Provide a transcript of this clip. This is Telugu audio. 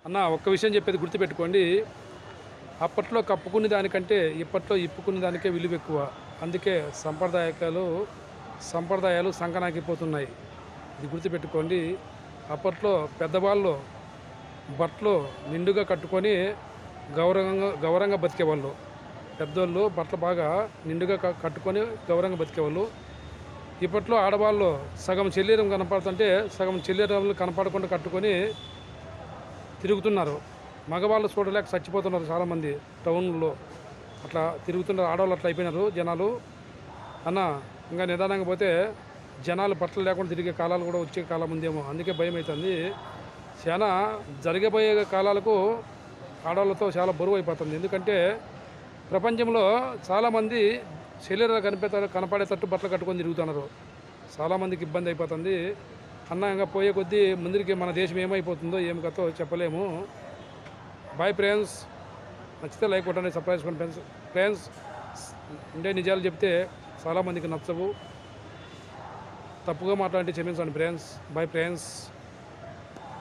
అన్న ఒక్క విషయం చెప్పేది గుర్తుపెట్టుకోండి. అప్పట్లో కప్పుకునే దానికంటే ఇప్పట్లో ఇప్పుకునే దానికే విలువ ఎక్కువ. అందుకే సంప్రదాయాలు సంకనాకిపోతున్నాయి. ఇది గుర్తుపెట్టుకోండి. అప్పట్లో పెద్దవాళ్ళు బట్టలు నిండుగా కట్టుకొని గౌరవంగా బతికేవాళ్ళు. పెద్దోళ్ళు బట్టలు బాగా నిండుగా కట్టుకొని గౌరవంగా బతికేవాళ్ళు. ఇప్పట్లో ఆడవాళ్ళు సగం శరీరం కనపడుతుంటే సగం శరీరం కనపడకుండా కట్టుకొని తిరుగుతున్నారు. మగవాళ్ళు చూడలేక చచ్చిపోతున్నారు చాలామంది టౌన్లో. అట్లా తిరుగుతున్నారు, ఆడవాళ్ళు అట్లా అయిపోయినారు జనాలు. అన్న ఇంకా నిదానంగా పోతే జనాలు బట్టలు లేకుండా తిరిగే కాలాలు కూడా వచ్చే కాలం ఉందేమో. అందుకే భయం అవుతుంది. చాలా జరగబోయే కాలాలకు ఆడవాళ్ళతో చాలా బరువు అయిపోతుంది. ఎందుకంటే ప్రపంచంలో చాలామంది శరీరాలు కనపడేటట్టు బట్టలు కట్టుకొని తిరుగుతున్నారు. చాలామందికి ఇబ్బంది అయిపోతుంది. అన్నంగా పోయే కొద్దీ ముందుకి మన దేశం ఏమైపోతుందో ఏం కథో చెప్పలేము. Bye friends. నచ్చితే లైక్ కొట్టండి, సబ్స్క్రైబ్ చేసుకోండి ఫ్రెండ్స్. అంటే నిజాలు చెప్తే చాలామందికి నచ్చవు. తప్పుగా మాట్లాడితే క్షమించండి ఫ్రెండ్స్. Bye friends.